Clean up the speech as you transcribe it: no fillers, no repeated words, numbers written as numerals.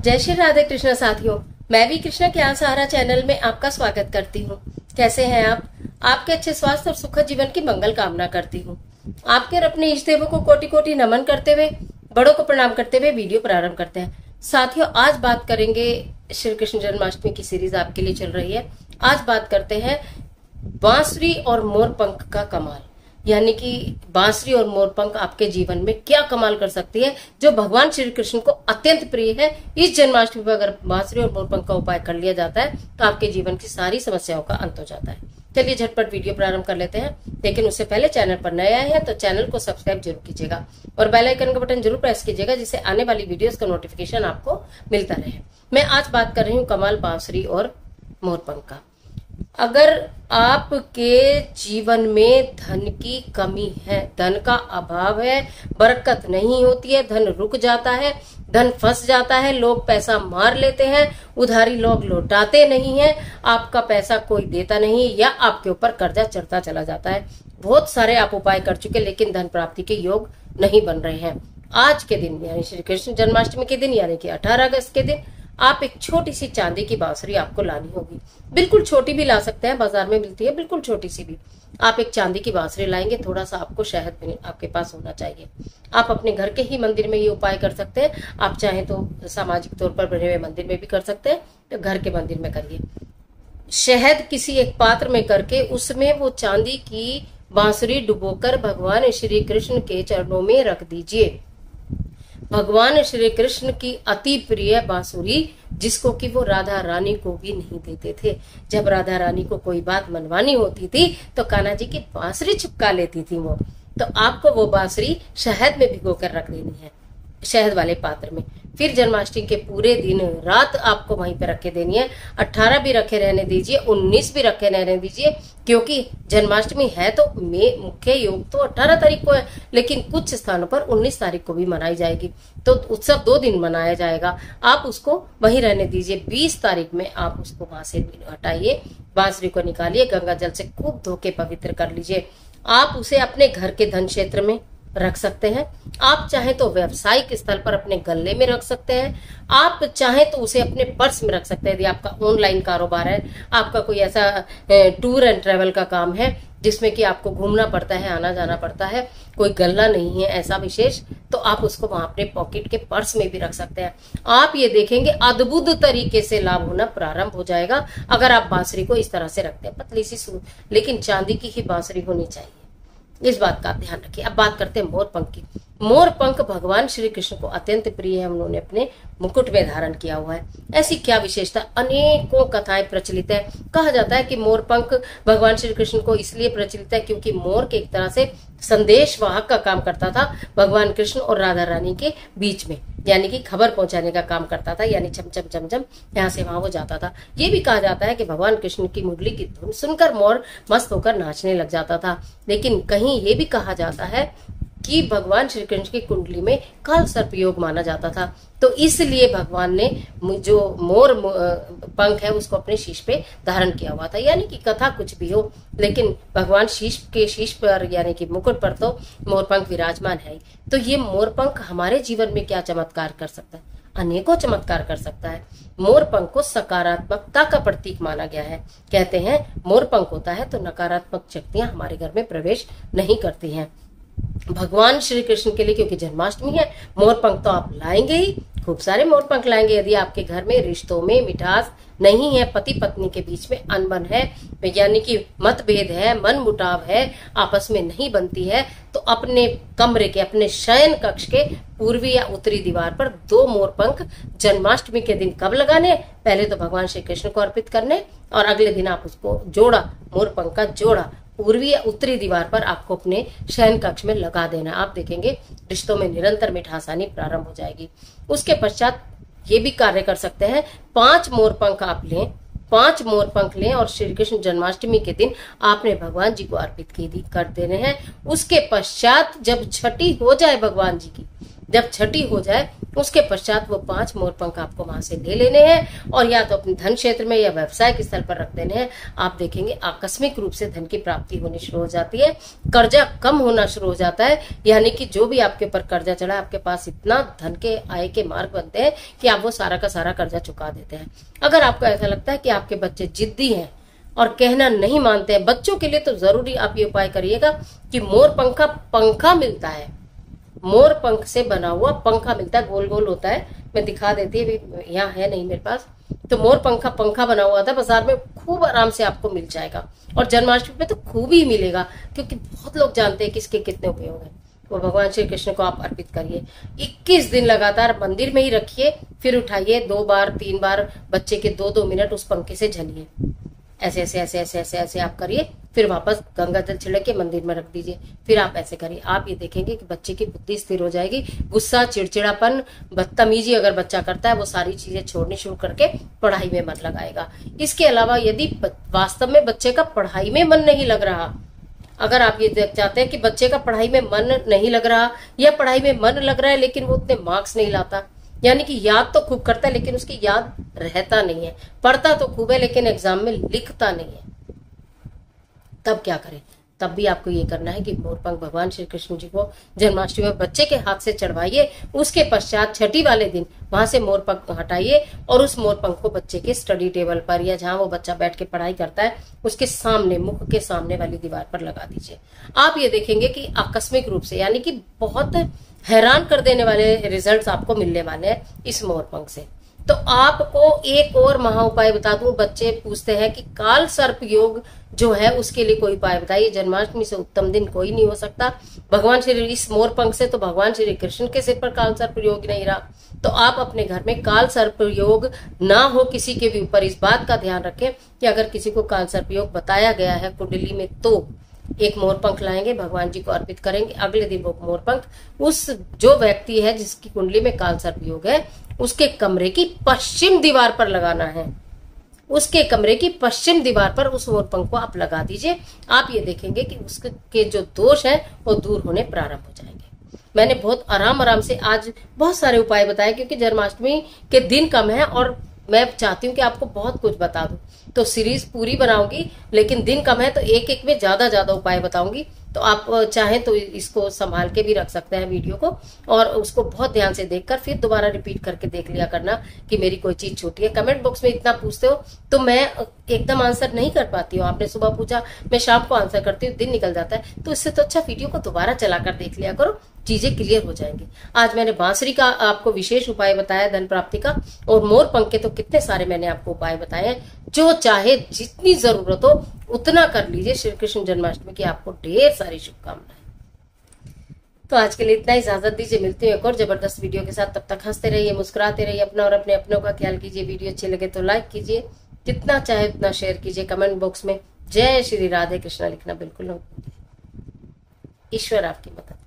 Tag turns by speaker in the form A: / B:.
A: जय श्री राधे कृष्ण साथियों, मैं भी कृष्णा ज्ञान सहारा चैनल में आपका स्वागत करती हूँ। कैसे हैं आप? आपके अच्छे स्वास्थ्य और सुखद जीवन की मंगल कामना करती हूँ। आपके और अपने इष्ट देवों को कोटि कोटि नमन करते हुए, बड़ों को प्रणाम करते हुए वीडियो प्रारंभ करते हैं। साथियों, आज बात करेंगे, श्री कृष्ण जन्माष्टमी की सीरीज आपके लिए चल रही है। आज बात करते हैं बांसुरी और मोरपंख का कमाल, यानी कि बांसुरी और मोरपंख आपके जीवन में क्या कमाल कर सकती है, जो भगवान श्री कृष्ण को अत्यंत प्रिय है। इस जन्माष्टमी पर अगर बांसुरी और मोरपंख का उपाय कर लिया जाता है तो आपके जीवन की सारी समस्याओं का अंत हो जाता है। चलिए झटपट वीडियो प्रारंभ कर लेते हैं, लेकिन उससे पहले चैनल पर नए आए हैं तो चैनल को सब्सक्राइब जरूर कीजिएगा और बेल आइकन का बटन जरूर प्रेस कीजिएगा, जिससे आने वाली वीडियोस का नोटिफिकेशन आपको मिलता रहे। मैं आज बात कर रही हूँ कमाल बांसुरी और मोरपंख का। अगर आपके जीवन में धन की कमी है, धन का अभाव है, बरकत नहीं होती है, धन रुक जाता है, धन फंस जाता है, लोग पैसा मार लेते हैं, उधारी लोग लौटाते नहीं हैं, आपका पैसा कोई देता नहीं, या आपके ऊपर कर्जा चढ़ता चला जाता है। बहुत सारे आप उपाय कर चुके, लेकिन धन प्राप्ति के योग नहीं बन रहे हैं। आज के दिन यानी श्री कृष्ण जन्माष्टमी के दिन, यानी कि 18 अगस्त के दिन, आप एक छोटी सी चांदी की बांसुरी आपको लानी होगी। बिल्कुल छोटी भी ला सकते हैं, बाजार में मिलती है, बिल्कुल छोटी सी भी। आप एक चांदी की बांसुरी लाएंगे, थोड़ा सा आपको शहद भी आपके पास होना चाहिए। आप अपने घर के ही मंदिर में ये उपाय कर सकते हैं। आप चाहें तो सामाजिक तौर पर बने हुए मंदिर में भी कर सकते हैं, तो घर के मंदिर में करिए। शहद किसी एक पात्र में करके उसमें वो चांदी की बांसुरी डुबोकर भगवान श्री कृष्ण के चरणों में रख दीजिए। भगवान श्री कृष्ण की अति प्रिय बांसुरी, जिसको कि वो राधा रानी को भी नहीं देते थे। जब राधा रानी को कोई बात मनवानी होती थी तो कान्हा जी की बांसुरी चिपका लेती थी वो। तो आपको वो बांसुरी शहद में भिगोकर रख देनी है, शहद वाले पात्र में। फिर जन्माष्टमी के पूरे दिन रात आपको वहीं पे रखे देनी है। 18 भी रखे रहने दीजिए, 19 भी रखे रहने दीजिए, क्योंकि जन्माष्टमी है तो मुख्य योग तो 18 तारीख को है, लेकिन कुछ स्थानों पर 19 तारीख को भी मनाई जाएगी। तो उत्सव 2 दिन मनाया जाएगा। आप उसको वहीं रहने दीजिए। 20 तारीख में आप उसको वहां से हटाइए, बांसुरी को निकालिए, गंगा जल से खूब धो के पवित्र कर लीजिए। आप उसे अपने घर के धन क्षेत्र में रख सकते हैं। आप चाहें तो व्यवसायिक स्थल पर अपने गले में रख सकते हैं। आप चाहें तो उसे अपने पर्स में रख सकते हैं। यदि आपका ऑनलाइन कारोबार है, आपका कोई ऐसा टूर एंड ट्रेवल का काम है जिसमें कि आपको घूमना पड़ता है, आना जाना पड़ता है, कोई गल्ला नहीं है ऐसा विशेष, तो आप उसको वहां अपने पॉकेट के पर्स में भी रख सकते हैं। आप ये देखेंगे अद्भुत तरीके से लाभ होना प्रारंभ हो जाएगा अगर आप बांसुरी को इस तरह से रखते हैं। पतली सी लेकिन चांदी की ही बांसुरी होनी चाहिए, इस बात का आप ध्यान रखिए। अब बात करते हैं मोरपंख की। मोरपंख भगवान श्री कृष्ण को अत्यंत प्रिय है, उन्होंने अपने मुकुट में धारण किया हुआ है। ऐसी क्या विशेषता? अनेकों कथाएं प्रचलित है। कहा जाता है कि मोरपंख भगवान श्री कृष्ण को इसलिए प्रचलित है क्योंकि मोर के एक तरह से संदेशवाहक का काम करता था भगवान कृष्ण और राधा रानी के बीच में, यानी कि खबर पहुंचाने का काम करता था, यानी चम चम चम चम यहाँ से वहां वो जाता था। ये भी कहा जाता है कि भगवान कृष्ण की मुरली की धुन सुनकर मोर मस्त होकर नाचने लग जाता था। लेकिन कहीं ये भी कहा जाता है कि भगवान श्री कृष्ण की कुंडली में काल सर्प योग माना जाता था, तो इसलिए भगवान ने जो मोर पंख है उसको अपने शीश पे धारण किया हुआ था। यानी कि कथा कुछ भी हो, लेकिन भगवान शीश पर यानी कि मुकुट पर तो मोरपंख विराजमान है। तो ये मोरपंख हमारे जीवन में क्या चमत्कार कर सकता है? अनेकों चमत्कार कर सकता है। मोरपंख को सकारात्मकता का प्रतीक माना गया है। कहते हैं मोरपंख होता है तो नकारात्मक शक्तियां हमारे घर में प्रवेश नहीं करती हैं। भगवान श्री कृष्ण के लिए, क्योंकि जन्माष्टमी है, मोरपंख तो आप लाएंगे ही, खूब सारे मोरपंख लाएंगे। यदि आपके घर में रिश्तों में मिठास नहीं है, पति पत्नी के बीच में अनबन है, यानी कि मतभेद है, मन मुटाव है, आपस में नहीं बनती है, तो अपने कमरे के, अपने शयन कक्ष के पूर्वी या उत्तरी दीवार पर 2 मोरपंख जन्माष्टमी के दिन कब लगाने? पहले तो भगवान श्री कृष्ण को अर्पित करने, और अगले दिन आप उसको जोड़ा, मोरपंख का जोड़ा पूर्वी या उत्तरी दीवार पर आपको अपने शयन कक्ष में लगा देना। आप देखेंगे रिश्तों में निरंतर मिठास आनी प्रारंभ हो जाएगी। उसके पश्चात ये भी कार्य कर सकते हैं, 5 मोरपंख आप लें, 5 मोरपंख लें और श्री कृष्ण जन्माष्टमी के दिन आपने भगवान जी को अर्पित कर देने हैं। उसके पश्चात जब छठी हो जाए भगवान जी की, जब छठी हो जाए उसके पश्चात वो 5 मोर पंख आपको वहां से ले लेने हैं और या तो अपने धन क्षेत्र में या व्यवसाय के स्थल पर रख देने हैं। आप देखेंगे आकस्मिक रूप से धन की प्राप्ति होनी शुरू हो जाती है, कर्जा कम होना शुरू हो जाता है, यानी कि जो भी आपके ऊपर कर्जा चढ़ा आपके पास इतना धन के आय के मार्ग बनते हैं कि आप वो सारा का सारा कर्जा चुका देते हैं। अगर आपको ऐसा लगता है कि आपके बच्चे जिद्दी हैं और कहना नहीं मानते हैं, बच्चों के लिए तो जरूरी आप ये उपाय करिएगा कि मोर पंखा मिलता है, मोर पंख से बना हुआ पंखा मिलता है, गोल गोल होता है, मैं दिखा देती है, यहाँ है नहीं मेरे पास। तो मोर पंखा बना हुआ था, बाजार में खूब आराम से आपको मिल जाएगा और जन्माष्टमी पे तो खूब ही मिलेगा, क्योंकि बहुत लोग जानते हैं कि इसके कितने उपयोग हैं। वो भगवान श्री कृष्ण को आप अर्पित करिए, 21 दिन लगातार मंदिर में ही रखिए, फिर उठाइए 2 बार 3 बार बच्चे के 2-2 मिनट उस पंखे से झलिए, ऐसे ऐसे ऐसे ऐसे ऐसे ऐसे आप करिए, फिर वापस गंगा जल छिड़क के मंदिर में रख दीजिए, फिर आप ऐसे करिए। आप ये देखेंगे कि बच्चे की बुद्धि स्थिर हो जाएगी, गुस्सा, चिड़चिड़ापन, बदतमीजी अगर बच्चा करता है वो सारी चीजें छोड़नी शुरू करके पढ़ाई में मन लगाएगा। इसके अलावा यदि वास्तव में बच्चे का पढ़ाई में मन नहीं लग रहा, अगर आप ये चाहते हैं कि बच्चे का पढ़ाई में मन नहीं लग रहा या पढ़ाई में मन लग रहा है लेकिन वो उतने मार्क्स नहीं लाता, यानी कि याद तो खूब करता है लेकिन उसकी याद रहता नहीं है, पढ़ता तो खूब है लेकिन एग्जाम में लिखता नहीं है, तब क्या करें? तब भी आपको ये करना है कि मोरपंख भगवान श्री कृष्ण जी को जन्माष्टमी में बच्चे के हाथ से चढ़वाइए, उसके पश्चात छठी वाले दिन वहां से मोरपंख हटाइए और उस मोरपंख को बच्चे के स्टडी टेबल पर या जहां वो बच्चा बैठ के पढ़ाई करता है उसके सामने, मुख के सामने वाली दीवार पर लगा दीजिए। आप ये देखेंगे कि आकस्मिक रूप से, यानी कि बहुत हैरान कर देने वाले रिजल्ट्स आपको मिलने वाले हैं इस मोरपंख से। तो आपको एक और महा उपाय बता दूं, बच्चे पूछते हैं कि काल सर्प योग जो है उसके लिए कोई उपाय बताइए। जन्माष्टमी से उत्तम दिन कोई नहीं हो सकता। भगवान श्री, इस मोरपंख से तो भगवान श्री कृष्ण के सिर पर काल सर्प योग नहीं रहा, तो आप अपने घर में काल सर्प योग ना हो किसी के भी ऊपर, इस बात का ध्यान रखें कि अगर किसी को काल सर्प योग बताया गया है कुंडली में तो एक मोरपंख लाएंगे, भगवान जी को अर्पित करेंगे, अगले दिन वो मोरपंख उस जो व्यक्ति है जिसकी कुंडली में काल सर्प योग है उसके कमरे की पश्चिम दीवार पर लगाना है, उसके कमरे की पश्चिम दीवार पर उस मोरपंख को आप लगा दीजिए। आप ये देखेंगे कि उसके जो दोष है वो दूर होने प्रारंभ हो जाएंगे। मैंने बहुत आराम से आज बहुत सारे उपाय बताए क्योंकि जन्माष्टमी के दिन कम है और मैं चाहती हूँ कि आपको बहुत कुछ बता दूं, तो सीरीज पूरी बनाऊंगी लेकिन दिन कम है तो एक एक में ज्यादा उपाय बताऊंगी। तो आप चाहें तो इसको संभाल के भी रख सकते हैं वीडियो को और उसको बहुत ध्यान से देखकर फिर दोबारा रिपीट करके देख लिया करना कि मेरी कोई चीज छूटी है। कमेंट बॉक्स में इतना पूछते हो तो मैं एकदम आंसर नहीं कर पाती हूँ। आपने सुबह पूछा, मैं शाम को आंसर करती हूँ, दिन निकल जाता है, तो इससे तो अच्छा वीडियो को दोबारा चलाकर देख लिया करो, चीजें क्लियर हो जाएंगी। आज मैंने बांसुरी का आपको विशेष उपाय बताया धन प्राप्ति का, और मोरपंख के तो कितने सारे मैंने आपको उपाय बताए हैं। जो चाहे जितनी जरूरत हो उतना कर लीजिए। श्री कृष्ण जन्माष्टमी की आपको ढेर सारी शुभकामनाएं। तो आज के लिए इतना, इजाजत दीजिए, मिलती हूँ एक और जबरदस्त वीडियो के साथ। तब तक हंसते रहिए, मुस्कुराते रहिए, अपना और अपने अपनों का ख्याल कीजिए। वीडियो अच्छी लगे तो लाइक कीजिए, जितना चाहे उतना शेयर कीजिए। कमेंट बॉक्स में जय श्री राधे कृष्णा लिखना बिल्कुल न भूलिए। ईश्वर आपकी मदद।